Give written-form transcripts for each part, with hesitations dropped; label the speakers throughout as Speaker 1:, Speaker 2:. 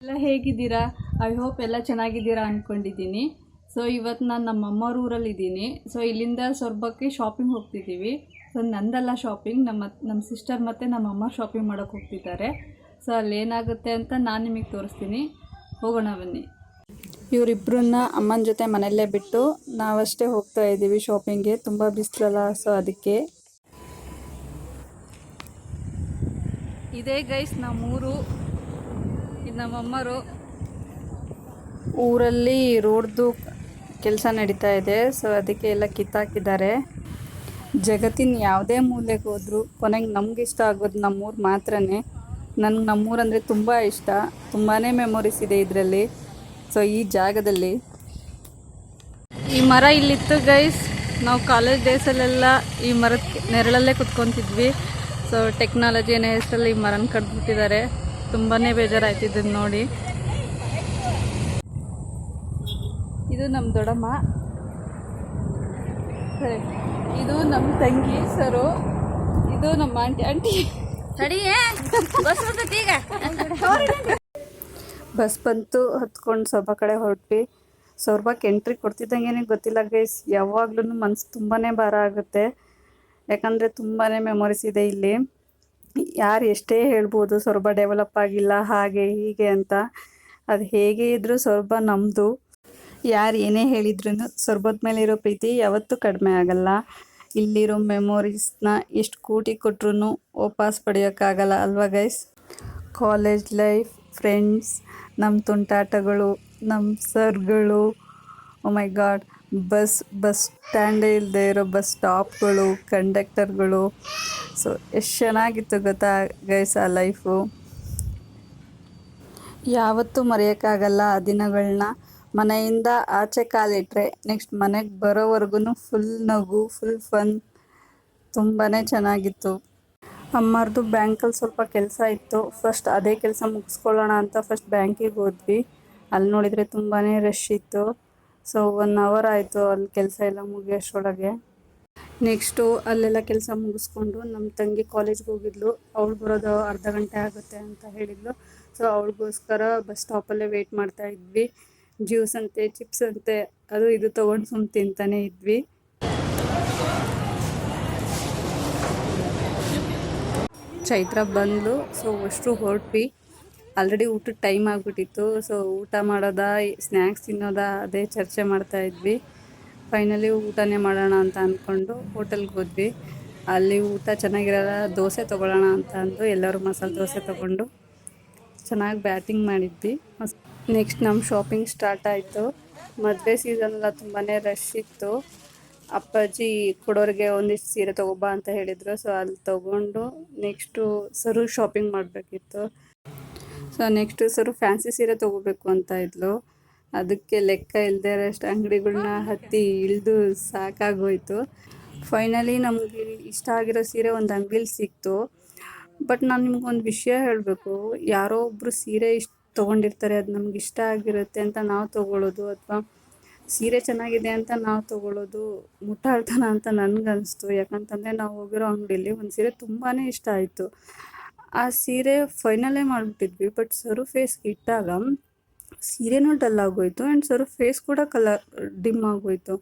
Speaker 1: ಎಲ್ಲ ಹೇಗಿದ್ದೀರಾ? I hope ಎಲ್ಲ ಚೆನ್ನಾಗಿದ್ದೀರಾ ಅಂದ್ಕೊಂಡಿದ್ದೀನಿ. ಸೊ ಇವತ್ತು ನಾನು ನಮ್ಮ ಅಮ್ಮವ್ರ ಊರಲ್ಲಿದ್ದೀನಿ. ಸೊ ಇಲ್ಲಿಂದ ಸೊರಬಕ್ಕೆ ಶಾಪಿಂಗ್ ಹೋಗ್ತಿದ್ದೀವಿ. ಸೊ ನಂದಲ್ಲ ಶಾಪಿಂಗ್, ನಮ್ಮ ಸಿಸ್ಟರ್ ಮತ್ತು ನಮ್ಮ ಅಮ್ಮ ಶಾಪಿಂಗ್ ಮಾಡೋಕ್ಕೆ ಹೋಗ್ತಿದ್ದಾರೆ. ಸೊ ಅಲ್ಲೇನಾಗುತ್ತೆ ಅಂತ ನಾನು ನಿಮಗೆ ತೋರಿಸ್ತೀನಿ. ಹೋಗೋಣ ಬನ್ನಿ. ಇವರಿಬ್ಬರನ್ನ ಅಮ್ಮನ ಜೊತೆ ಮನೆಯಲ್ಲೇ ಬಿಟ್ಟು ನಾವಷ್ಟೇ ಹೋಗ್ತಾ ಇದ್ದೀವಿ ಶಾಪಿಂಗ್ಗೆ. ತುಂಬ ಬಿಸಿಲಲ್ಲ, ಸೊ ಅದಕ್ಕೆ. ಇದೇ ಗೈಸ್ ನಮ್ಮೂರು, ಇದು ನಮ್ಮಮ್ಮರು. ಊರಲ್ಲಿ ರೋಡ್ದು ಕೆಲಸ ನಡೀತಾ ಇದೆ, ಸೊ ಅದಕ್ಕೆ ಎಲ್ಲ ಕಿತ್ತಾಕಿದ್ದಾರೆ. ಜಗತ್ತಿನ ಯಾವುದೇ ಮೂಲೆಗೆ ಹೋದ್ರು ಕೊನೆಗೆ ನಮ್ಗೆ ಇಷ್ಟ ಆಗೋದು ನಮ್ಮೂರು ಮಾತ್ರನೇ. ನನಗೆ ನಮ್ಮೂರಂದರೆ ತುಂಬ ಇಷ್ಟ. ತುಂಬಾ ಮೆಮೊರೀಸ್ ಇದೆ ಇದರಲ್ಲಿ. ಸೊ ಈ ಜಾಗದಲ್ಲಿ ಈ ಮರ ಇಲ್ಲಿತ್ತು ಗೈಸ್. ನಾವು ಕಾಲೇಜ್ ಡೇಸಲ್ಲೆಲ್ಲ ಈ ಮರದ ನೆರಳಲ್ಲೇ ಕುತ್ಕೊತಿದ್ವಿ. ಸೊ ಟೆಕ್ನಾಲಜಿ ಅನ್ನೋ ಹೆಸರಲ್ಲಿ ಈ ಮರನ ಕಡ್ದ್ಬಿಟ್ಟಿದ್ದಾರೆ. ತುಂಬಾ ಬೇಜಾರಾಯ್ತಿದ್ದನ್ನು ನೋಡಿ. ಇದು ನಮ್ಮ ದೊಡ್ಡಮ್ಮ, ಸರಿ, ಇದು ನಮ್ಮ ತಂಗಿ ಸರು, ಇದು ನಮ್ಮ ಆಂಟಿ. ಬಸ್ ಬಂತು, ಹತ್ಕೊಂಡು ಸೊರಬ ಕಡೆ ಹೊರಟ್ವಿ. ಸೊರಬಕ್ಕೆ ಎಂಟ್ರಿ ಕೊಡ್ತಿದ್ದಂಗೆ ಗೊತ್ತಿಲ್ಲ ಗೈಸ್, ಯಾವಾಗ್ಲೂ ಮನಸ್ಸು ತುಂಬಾ ಭಾರ ಆಗುತ್ತೆ. ಯಾಕಂದರೆ ತುಂಬಾ ಮೆಮೊರೀಸ್ ಇದೆ ಇಲ್ಲಿ. ಯಾರು ಎಷ್ಟೇ ಹೇಳ್ಬೋದು ಸೊರಬ ಡೆವಲಪ್ ಆಗಿಲ್ಲ ಹಾಗೆ ಹೀಗೆ ಅಂತ, ಅದು ಹೇಗೆ ಇದ್ದರೂ ಸೊರಬ ನಮ್ಮದು. ಯಾರು ಏನೇ ಹೇಳಿದ್ರೂ ಸೊರಬದ ಮೇಲೆ ಇರೋ ಪ್ರೀತಿ ಯಾವತ್ತೂ ಕಡಿಮೆ ಆಗಲ್ಲ. ಇಲ್ಲಿರೋ ಮೆಮೊರೀಸ್ನ ಎಷ್ಟು ಕೋಟಿ ಕೊಟ್ರೂ ವಾಪಸ್ ಪಡೆಯೋಕ್ಕಾಗಲ್ಲ ಅಲ್ವಾ ಗೈಸ್? ಕಾಲೇಜ್ ಲೈಫ್, ಫ್ರೆಂಡ್ಸ್, ನಮ್ಮ ತುಂಟಾಟಗಳು, ನಮ್ಮ ಸರ್ಗಳು, ಓ ಮೈ ಗಾಡ್, ಬಸ್ ಸ್ಟ್ಯಾಂಡೇ ಇಲ್ಲದೆ ಇರೋ ಬಸ್ ಸ್ಟಾಪ್ಗಳು, ಕಂಡಕ್ಟರ್ಗಳು. ಸೊ ಎಷ್ಟು ಚೆನ್ನಾಗಿತ್ತು ಗೊತ್ತಾ ಗೈಸ್ ಆ ಲೈಫು. ಯಾವತ್ತೂ ಮರೆಯೋಕ್ಕಾಗಲ್ಲ ಆ ದಿನಗಳನ್ನ. ಮನೆಯಿಂದ ಆಚೆ ಕಾಲಿಟ್ರೆ ನೆಕ್ಸ್ಟ್ ಮನೆಗೆ ಬರೋವರೆಗೂ ಫುಲ್ ನಗು, ಫುಲ್ ಫನ್. ತುಂಬಾ ಚೆನ್ನಾಗಿತ್ತು. ಅಮ್ಮರದು ಬ್ಯಾಂಕಲ್ಲಿ ಸ್ವಲ್ಪ ಕೆಲಸ ಇತ್ತು. ಫಸ್ಟ್ ಅದೇ ಕೆಲಸ ಮುಗಿಸ್ಕೊಳ್ಳೋಣ ಅಂತ ಫಸ್ಟ್ ಬ್ಯಾಂಕಿಗೆ ಹೋದ್ವಿ. ಅಲ್ಲಿ ನೋಡಿದರೆ ತುಂಬಾ ರಶ್ ಇತ್ತು. ಸೊ 1 hour ಆಯಿತು ಅಲ್ಲಿ ಕೆಲಸ ಎಲ್ಲ ಮುಗಿಯೋಷ್ಟರೊಳಗೆ. ನೆಕ್ಸ್ಟು ಅಲ್ಲೆಲ್ಲ ಕೆಲಸ ಮುಗಿಸ್ಕೊಂಡು ನಮ್ಮ ತಂಗಿ ಕಾಲೇಜ್ಗೆ ಹೋಗಿದ್ಲು. ಅವಳು ಬರೋದು ಅರ್ಧ ಗಂಟೆ ಆಗುತ್ತೆ ಅಂತ ಹೇಳಿದ್ಲು. ಸೊ ಅವಳಿಗೋಸ್ಕರ ಬಸ್ ಸ್ಟಾಪಲ್ಲೇ ವೆಯ್ಟ್ ಮಾಡ್ತಾ ಇದ್ವಿ. ಜ್ಯೂಸ್ ಅಂತೆ, ಚಿಪ್ಸ್ ಅಂತೆ, ಅದು ಇದು ತೊಗೊಂಡು ಸುಮ್ಮನೆ ತಿಂತಾನೆ ಇದ್ವಿ. ಚೈತ್ರ ಬಂದ್ಲು. ಸೊ ಅಷ್ಟು ಹೊರಟ್ವಿ. ಆಲ್ರೆಡಿ ಊಟದ ಟೈಮ್ ಆಗಿಬಿಟ್ಟಿತ್ತು. ಸೊ ಊಟ ಮಾಡೋದಾ, ಸ್ನ್ಯಾಕ್ಸ್ ತಿನ್ನೋದಾ, ಅದೇ ಚರ್ಚೆ ಮಾಡ್ತಾ ಇದ್ವಿ. ಫೈನಲಿ ಊಟನೇ ಮಾಡೋಣ ಅಂತ ಅಂದ್ಕೊಂಡು ಹೋಟೆಲ್ಗೆ ಹೋದ್ವಿ. ಅಲ್ಲಿ ಊಟ ಚೆನ್ನಾಗಿರಲ್ಲ, ದೋಸೆ ತೊಗೊಳ್ಳೋಣ ಅಂತ ಅಂದು ಎಲ್ಲರೂ ಮಸಾಲೆ ದೋಸೆ ತೊಗೊಂಡು ಚೆನ್ನಾಗಿ ಬ್ಯಾಟಿಂಗ್ ಮಾಡಿದ್ವಿ. ನೆಕ್ಸ್ಟ್ ನಮ್ಮ ಶಾಪಿಂಗ್ ಸ್ಟಾರ್ಟ್ ಆಯಿತು. ಮದುವೆ ಸೀಸನೆಲ್ಲ ತುಂಬಾ ರಶ್ ಇತ್ತು. ಅಪ್ಪಾಜಿ ಕೊಡೋರಿಗೆ ಒಂದಿಷ್ಟು ಸೀರೆ ತೊಗೊಬಾ ಅಂತ ಹೇಳಿದರು. ಸೊ ಅಲ್ಲಿ ತೊಗೊಂಡು ನೆಕ್ಸ್ಟು ಸರು ಶಾಪಿಂಗ್ ಮಾಡಬೇಕಿತ್ತು. ಸೊ ನೆಕ್ಸ್ಟು ಸರು ಫ್ಯಾನ್ಸಿ ಸೀರೆ ತೊಗೋಬೇಕು ಅಂತ ಇದ್ಲು. ಅದಕ್ಕೆ ಲೆಕ್ಕ ಇಲ್ಲದೆ ಅಷ್ಟು ಅಂಗಡಿಗಳನ್ನ ಹತ್ತಿ ಇಳಿದು ಸಾಕಾಗೋಯ್ತು. ಫೈನಲಿ ನಮಗೆ ಇಷ್ಟ ಆಗಿರೋ ಸೀರೆ ಒಂದು ಅಂಗಡಿಲಿ ಸಿಕ್ತು. ಬಟ್ ನಾನು ನಿಮ್ಗೊಂದು ವಿಷಯ ಹೇಳಬೇಕು. ಯಾರೋ ಒಬ್ಬರು ಸೀರೆ ತೊಗೊಂಡಿರ್ತಾರೆ, ಅದು ನಮ್ಗೆ ಇಷ್ಟ ಆಗಿರುತ್ತೆ ಅಂತ ನಾವು ತೊಗೊಳ್ಳೋದು, ಅಥವಾ ಸೀರೆ ಚೆನ್ನಾಗಿದೆ ಅಂತ ನಾವು ತೊಗೊಳ್ಳೋದು ಮುಟ್ಟಾಳ್ತನ ಅಂತ ನನಗನ್ನಿಸ್ತು. ಯಾಕಂತಂದರೆ ನಾವು ಹೋಗಿರೋ ಅಂಗಡಿಯಲ್ಲಿ ಒಂದು ಸೀರೆ ತುಂಬಾ ಇಷ್ಟ ಆಯಿತು. ಆ ಸೀರೆ ಫೈನಲ್ಲೇ ಮಾಡಿಬಿಟ್ಟಿದ್ವಿ. ಬಟ್ ಸರು ಫೇಸ್ಗೆ ಇಟ್ಟಾಗ ಸೀರೆನೂ ಡಲ್ ಆಗೋಯ್ತು ಆ್ಯಂಡ್ ಸರು ಫೇಸ್ ಕೂಡ ಡಿಮ್ ಆಗೋಯ್ತು.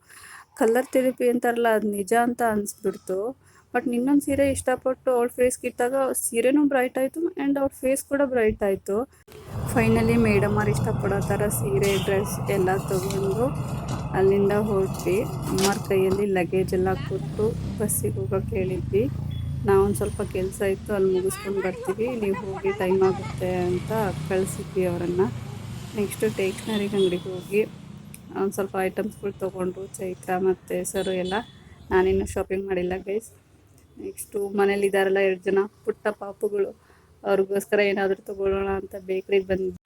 Speaker 1: ಕಲರ್ ಥೆರಪಿ ಅಂತಾರಲ್ಲ, ಅದು ನಿಜ ಅಂತ ಅನಿಸ್ಬಿಡ್ತು. ಬಟ್ ಇನ್ನೊಂದು ಸೀರೆ ಇಷ್ಟಪಟ್ಟು ಅವಳ ಫೇಸ್ಗೆ ಇಟ್ಟಾಗ ಸೀರೆನೂ ಬ್ರೈಟ್ ಆಯಿತು ಆ್ಯಂಡ್ ಅವ್ಳ ಫೇಸ್ ಕೂಡ ಬ್ರೈಟ್ ಆಯಿತು. ಫೈನಲಿ ಮೇಡಮ್ ಅವ್ರು ಇಷ್ಟಪಡೋ ಥರ ಸೀರೆ, ಡ್ರೆಸ್ ಎಲ್ಲ ತೊಗೊಂಡು ಅಲ್ಲಿಂದ ಹೊರಟ್ವಿ. ಅಮ್ಮರ ಕೈಯಲ್ಲಿ ಲಗೇಜ್ ಎಲ್ಲ ಕೊಟ್ಟು ಬಸ್ಸಿಗೆ ಹೋಗೋಕೆ ಹೇಳಿದ್ವಿ. ನಾವೊಂದು ಸ್ವಲ್ಪ ಕೆಲಸ ಇತ್ತು, ಅಲ್ಲಿ ಮುಗಿಸ್ಕೊಂಡು ಬರ್ತೀವಿ, ನೀವು ಹೋಗಿ ಟೈಮ್ ಆಗುತ್ತೆ ಅಂತ ಕಳಿಸಿದ್ವಿ ಅವರನ್ನು. ನೆಕ್ಸ್ಟು ಟೇಕ್ಸ್ನರಿ ಅಂಗಡಿಗೆ ಹೋಗಿ ಒಂದು ಸ್ವಲ್ಪ ಐಟಮ್ಸ್ಗಳು ತೊಗೊಂಡ್ರು ಚೈತ್ರ ಮತ್ತು ಸರು ಎಲ್ಲ. ನಾನಿನ್ನೂ ಶಾಪಿಂಗ್ ಮಾಡಿಲ್ಲ ಗೈಸ್. ನೆಕ್ಸ್ಟು ಮನೇಲಿದ್ದಾರಲ್ಲ 2 ಜನ ಪುಟ್ಟ ಪಾಪುಗಳು, ಅವ್ರಿಗೋಸ್ಕರ ಏನಾದರೂ ತೊಗೊಳ್ಳೋಣ ಅಂತ ಬೇಕ್ರಿಗೆ ಬಂದ್ವಿ.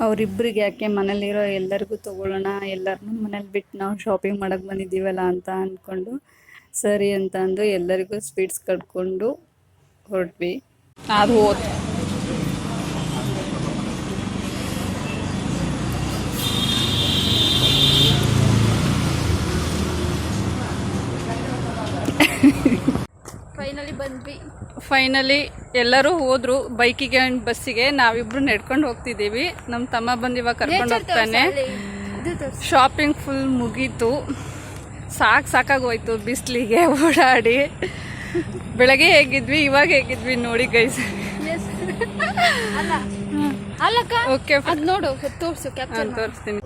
Speaker 1: ಅವರಿಬ್ಬರಿಗೆ ಯಾಕೆ, ಮನೇಲಿರೋ ಎಲ್ಲರಿಗೂ ತೊಗೊಳ್ಳೋಣ, ಎಲ್ಲರನ್ನೂ ಮನೇಲಿ ಬಿಟ್ಟು ನಾವು ಶಾಪಿಂಗ್ ಮಾಡೋಕ್ಕೆ ಬಂದಿದ್ದೀವಲ್ಲ ಅಂತ ಅಂದ್ಕೊಂಡು ಸರಿ ಅಂತ ಅಂದು ಎಲ್ಲರಿಗೂ ಸ್ವೀಟ್ಸ್ ಕಟ್ಕೊಂಡು ಹೊರಟ್ವಿ. ಅದು ಹೋತು. ಫೈನಲಿ ಬಂದ್ವಿ. ಫೈನಲಿ ಎಲ್ಲರೂ ಹೋದ್ರು ಬೈಕಿಗೆ ಆ್ಯಂಡ್ ಬಸ್ಸಿಗೆ. ನಾವಿಬ್ರು ನಡ್ಕೊಂಡು ಹೋಗ್ತಿದ್ದೀವಿ. ನಮ್ಮ ತಮ್ಮ ಬಂದು ಇವಾಗ ಕರ್ಕೊಂಡು ಹೋಗ್ತಾನೆ. ಶಾಪಿಂಗ್ ಫುಲ್ ಮುಗೀತು. ಸಾಕಾಗೋಯ್ತು ಬಿಸಿಲಿಗೆ ಓಡಾಡಿ. ಬೆಳಗ್ಗೆ ಹೇಗಿದ್ವಿ ಇವಾಗ ಹೇಗಿದ್ವಿ ನೋಡಿ ಗೈಸ್. ಓಕೆ
Speaker 2: ನೋಡು ತೋರಿಸು
Speaker 1: ತೋರಿಸ್ತೀನಿ.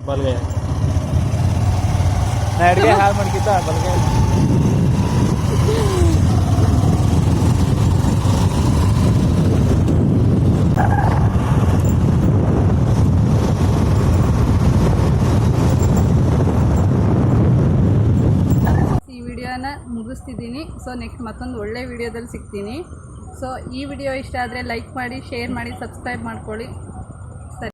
Speaker 1: ಮುಗಿಸ್ತಿದ್ದೀನಿ. ಸೊ ನೆಕ್ಸ್ಟ್ ಮತ್ತೊಂದು ಒಳ್ಳೆ ವಿಡಿಯೋದಲ್ಲಿ ಸಿಗ್ತೀನಿ. ಸೊ ಈ ವಿಡಿಯೋ ಇಷ್ಟ ಆದರೆ ಲೈಕ್ ಮಾಡಿ, ಶೇರ್ ಮಾಡಿ, ಸಬ್ಸ್ಕ್ರೈಬ್ ಮಾಡ್ಕೊಳ್ಳಿ.